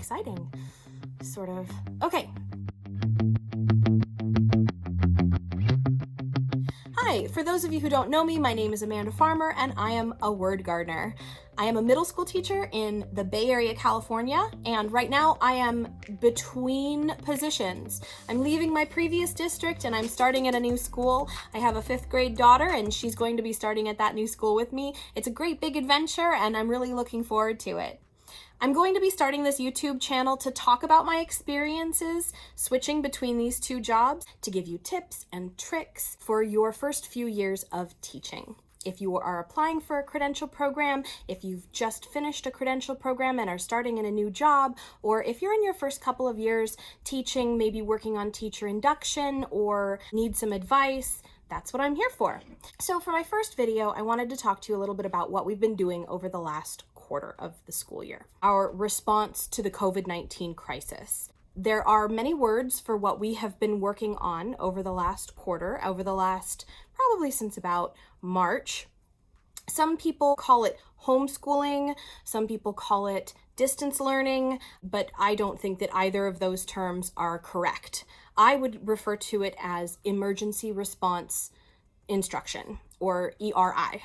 exciting, sort of. Okay. Hi, for those of you who don't know me, my name is Amanda Farmer and I am a Awordgardener. I am a middle school teacher in the Bay Area, California, and right now I am between positions. I'm leaving my previous district and I'm starting at a new school. I have a 5th grade daughter and she's going to be starting at that new school with me. It's a great big adventure and I'm really looking forward to it. I'm going to be starting this YouTube channel to talk about my experiences switching between these two jobs, to give you tips and tricks for your first few years of teaching. If you are applying for a credential program, if you've just finished a credential program and are starting in a new job, or if you're in your first couple of years teaching, maybe working on teacher induction or need some advice, that's what I'm here for. So for my first video, I wanted to talk to you a little bit about what we've been doing over the last quarter of the school year, our response to the COVID-19 crisis. There are many words for what we have been working on over the last quarter, probably since about March. Some people call it homeschooling, some people call it distance learning, but I don't think that either of those terms are correct. I would refer to it as emergency response instruction, or ERI.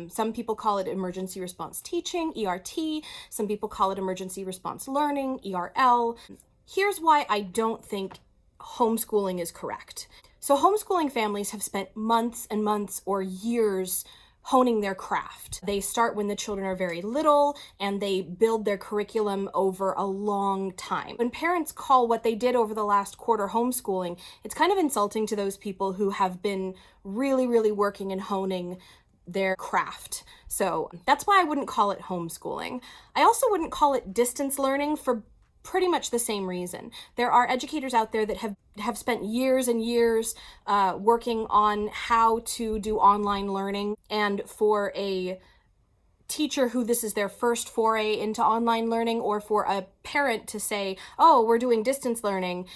Some people call it emergency response teaching, ERT. Some people call it emergency response learning, ERL. Here's why I don't think homeschooling is correct. So homeschooling families have spent months and months or years honing their craft. They start when the children are very little and they build their curriculum over a long time. When parents call what they did over the last quarter homeschooling, it's kind of insulting to those people who have been really working and honing their craft. So that's why I wouldn't call it homeschooling. I also wouldn't call it distance learning for pretty much the same reason. There are educators out there that have spent years and years working on how to do online learning, and for a teacher who this is their first foray into online learning, or for a parent to say, oh, we're doing distance learning,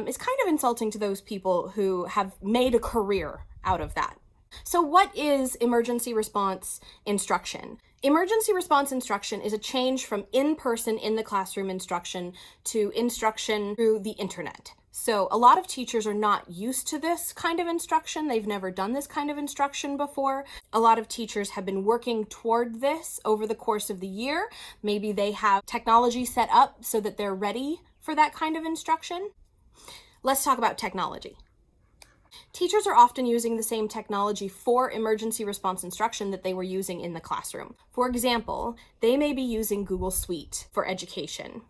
is kind of insulting to those people who have made a career out of that. So what is emergency response instruction? Emergency response instruction is a change from in-person, in the classroom instruction to instruction through the internet. So a lot of teachers are not used to this kind of instruction. They've never done this kind of instruction before. A lot of teachers have been working toward this over the course of the year. Maybe they have technology set up so that they're ready for that kind of instruction. Let's talk about technology. Teachers are often using the same technology for emergency response instruction that they were using in the classroom. For example, they may be using Google Suite for education.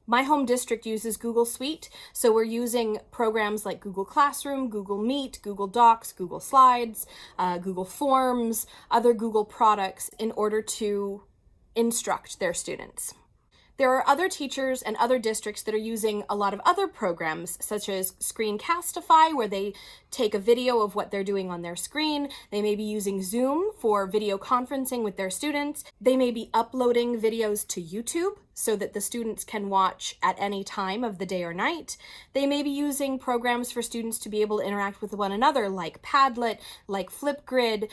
My home district uses Google Suite, so we're using programs like Google Classroom, Google Meet, Google Docs, Google Slides, Google Forms, other Google products in order to instruct their students. There are other teachers and other districts that are using a lot of other programs, such as Screencastify, where they take a video of what they're doing on their screen. They may be using Zoom for video conferencing with their students. They may be uploading videos to YouTube so that the students can watch at any time of the day or night. They may be using programs for students to be able to interact with one another, like Padlet, like Flipgrid.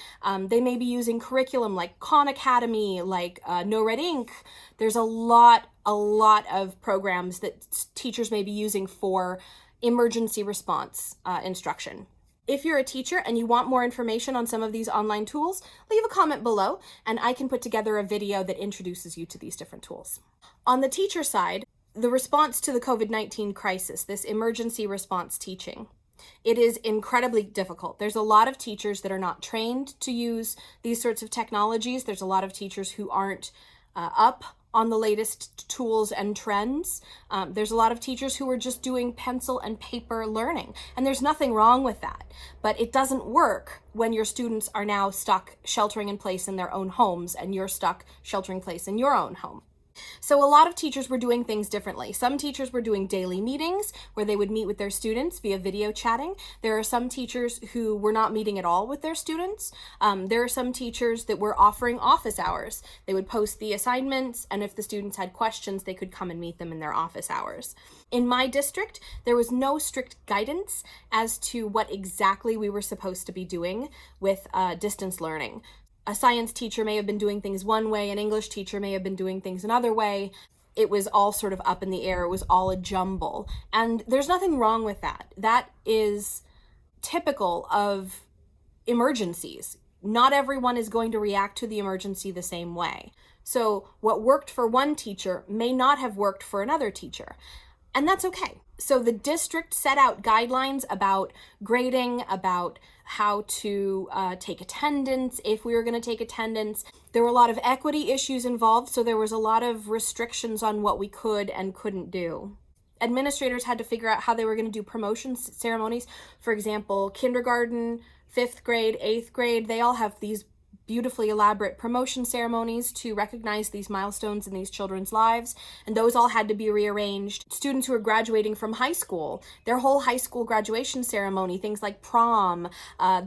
They may be using curriculum like Khan Academy, like No Red Ink. There's a lot of programs that teachers may be using for emergency response instruction. If you're a teacher and you want more information on some of these online tools, leave a comment below and I can put together a video that introduces you to these different tools. On the teacher side, the response to the COVID-19 crisis, this emergency response teaching, it is incredibly difficult. There's a lot of teachers that are not trained to use these sorts of technologies. There's a lot of teachers who aren't up on the latest tools and trends. There's a lot of teachers who are just doing pencil and paper learning, and there's nothing wrong with that. But it doesn't work when your students are now stuck sheltering in place in their own homes and you're stuck sheltering in place in your own home. So a lot of teachers were doing things differently. Some teachers were doing daily meetings where they would meet with their students via video chatting. There are some teachers who were not meeting at all with their students. There are some teachers that were offering office hours. They would post the assignments, and if the students had questions, they could come and meet them in their office hours. In my district, there was no strict guidance as to what exactly we were supposed to be doing with distance learning. A science teacher may have been doing things one way, an English teacher may have been doing things another way. it was all sort of up in the air. It was all a jumble. And there's nothing wrong with that. That is typical of emergencies. Not everyone is going to react to the emergency the same way. So what worked for one teacher may not have worked for another teacher. And that's okay. So the district set out guidelines about grading, about how to take attendance, if we were going to take attendance. There were a lot of equity issues involved, so there was a lot of restrictions on what we could and couldn't do. Administrators had to figure out how they were going to do promotion ceremonies. For example, kindergarten, 5th grade, 8th grade, they all have these beautifully elaborate promotion ceremonies to recognize these milestones in these children's lives, and those all had to be rearranged. Students who are graduating from high school, their whole high school graduation ceremony, things like prom,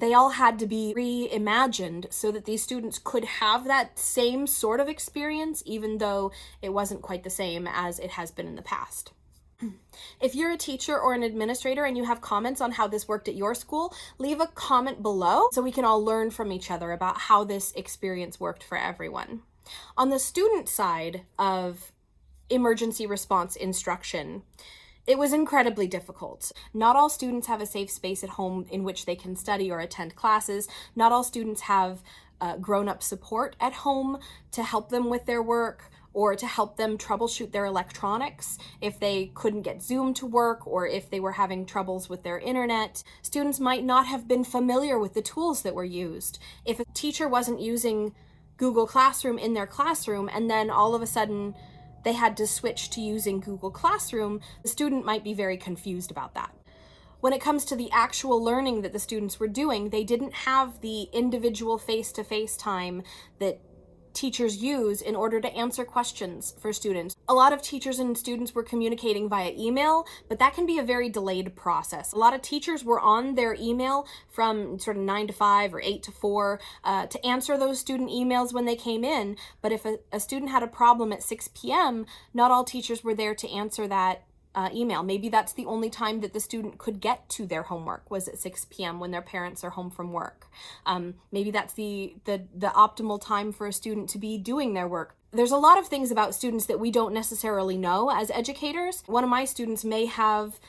they all had to be reimagined so that these students could have that same sort of experience, even though it wasn't quite the same as it has been in the past. If you're a teacher or an administrator and you have comments on how this worked at your school, leave a comment below so we can all learn from each other about how this experience worked for everyone. On the student side of emergency response instruction, it was incredibly difficult. Not all students have a safe space at home in which they can study or attend classes. Not all students have grown-up support at home to help them with their work, or to help them troubleshoot their electronics if they couldn't get Zoom to work or if they were having troubles with their internet. Students might not have been familiar with the tools that were used. If a teacher wasn't using Google Classroom in their classroom and then all of a sudden they had to switch to using Google Classroom, the student might be very confused about that. When it comes to the actual learning that the students were doing, they didn't have the individual face-to-face time that teachers use in order to answer questions for students. A lot of teachers and students were communicating via email, but that can be a very delayed process. A lot of teachers were on their email from sort of 9 to 5 or 8 to 4 to answer those student emails when they came in, but if a student had a problem at 6 p.m., not all teachers were there to answer that email. Maybe that's the only time that the student could get to their homework was at 6 p.m. when their parents are home from work. Maybe that's the optimal time for a student to be doing their work. There's a lot of things about students that we don't necessarily know as educators. One of my students may have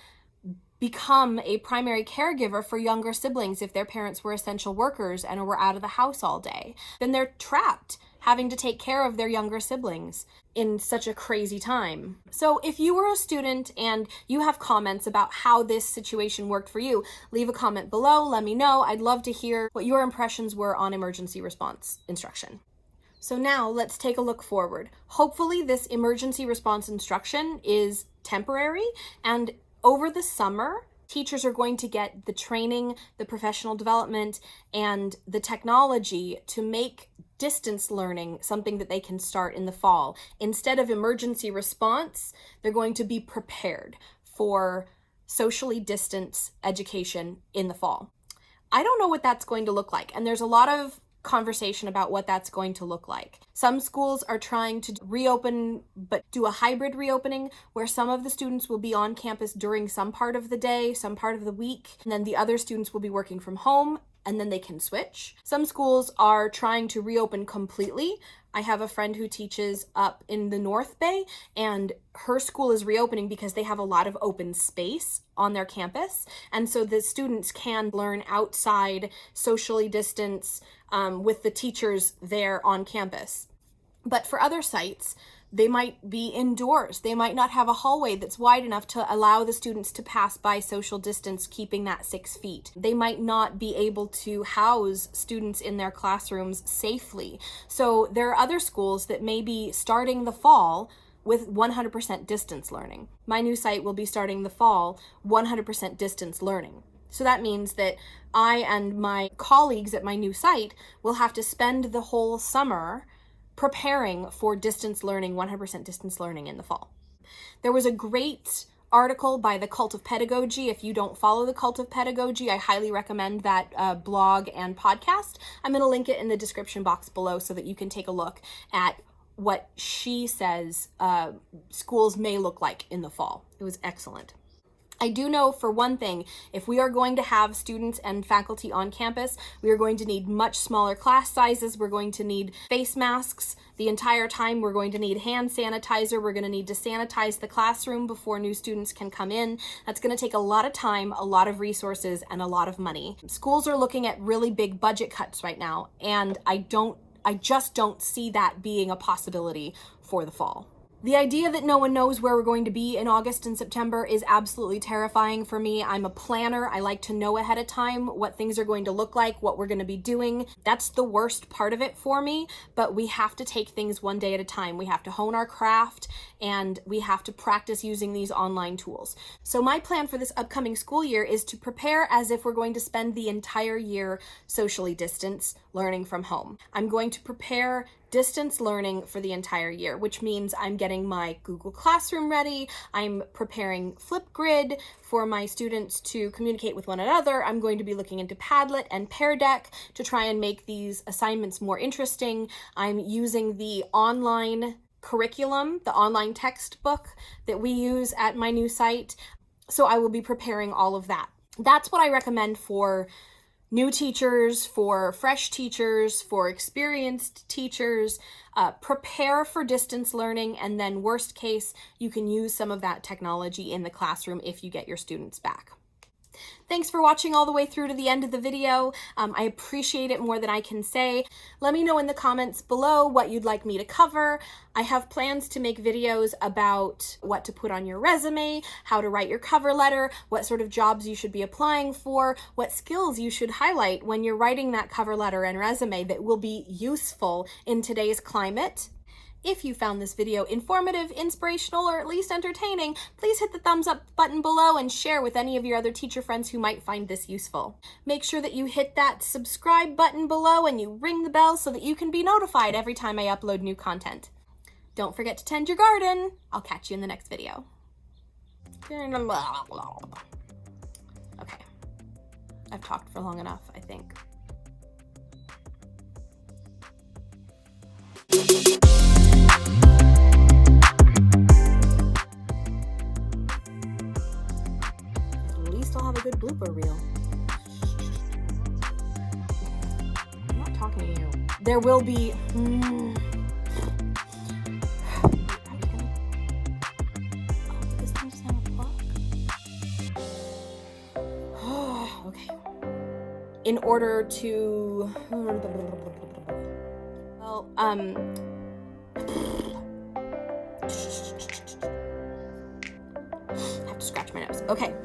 become a primary caregiver for younger siblings if their parents were essential workers and were out of the house all day. Then they're trapped having to take care of their younger siblings in such a crazy time. So if you were a student and you have comments about how this situation worked for you, leave a comment below, let me know. I'd love to hear what your impressions were on emergency response instruction. So now let's take a look forward. Hopefully this emergency response instruction is temporary, and over the summer, teachers are going to get the training, the professional development, and the technology to make distance learning something that they can start in the fall. Instead of emergency response, they're going to be prepared for socially distanced education in the fall. I don't know what that's going to look like, and there's a lot of conversation about what that's going to look like. Some schools are trying to reopen, but do a hybrid reopening where some of the students will be on campus during some part of the day, some part of the week, and then the other students will be working from home, and then they can switch. Some schools are trying to reopen completely. I have a friend who teaches up in the North Bay, and her school is reopening because they have a lot of open space on their campus. And so the students can learn outside, socially distance, with the teachers there on campus. But for other sites, they might be indoors. They might not have a hallway that's wide enough to allow the students to pass by social distance, keeping that 6 feet. They might not be able to house students in their classrooms safely. So there are other schools that may be starting the fall with 100% distance learning. My new site will be starting the fall 100% distance learning. So that means that I and my colleagues at my new site will have to spend the whole summer preparing for distance learning, 100% distance learning in the fall. There was a great article by the Cult of Pedagogy. If you don't follow the Cult of Pedagogy, I highly recommend that blog and podcast. I'm going to link it in the description box below so that you can take a look at what she says schools may look like in the fall. It was excellent. I do know for one thing, if we are going to have students and faculty on campus, we are going to need much smaller class sizes. We're going to need face masks the entire time. We're going to need hand sanitizer. We're going to need to sanitize the classroom before new students can come in. That's going to take a lot of time, a lot of resources, and a lot of money. Schools are looking at really big budget cuts right now, and I just don't see that being a possibility for the fall. The idea that no one knows where we're going to be in August and September is absolutely terrifying for me. I'm a planner. I like to know ahead of time what things are going to look like, what we're going to be doing. That's the worst part of it for me, but we have to take things one day at a time. We have to hone our craft, and we have to practice using these online tools. So my plan for this upcoming school year is to prepare as if we're going to spend the entire year socially distanced learning from home. I'm going to prepare distance learning for the entire year, which means I'm getting my Google Classroom ready. I'm preparing Flipgrid for my students to communicate with one another. I'm going to be looking into Padlet and Pear Deck to try and make these assignments more interesting. I'm using the online curriculum, the online textbook that we use at my new site. So I will be preparing all of that. That's what I recommend for new teachers, for fresh teachers, for experienced teachers. Prepare for distance learning, and then worst case, you can use some of that technology in the classroom if you get your students back. Thanks for watching all the way through to the end of the video. I appreciate it more than I can say. Let me know in the comments below what you'd like me to cover. I have plans to make videos about what to put on your resume, how to write your cover letter, what sort of jobs you should be applying for, what skills you should highlight when you're writing that cover letter and resume that will be useful in today's climate. If you found this video informative, inspirational, or at least entertaining, please hit the thumbs up button below and share with any of your other teacher friends who might find this useful. Make sure that you hit that subscribe button below and you ring the bell so that you can be notified every time I upload new content. Don't forget to tend your garden. I'll catch you in the next video. Okay. I've talked for long enough, I think. I'll have a good blooper reel. I'm not talking to you. There will be... Oh, this thing doesn't have a plug. Okay. In order to... Well, I have to scratch my nose. Okay.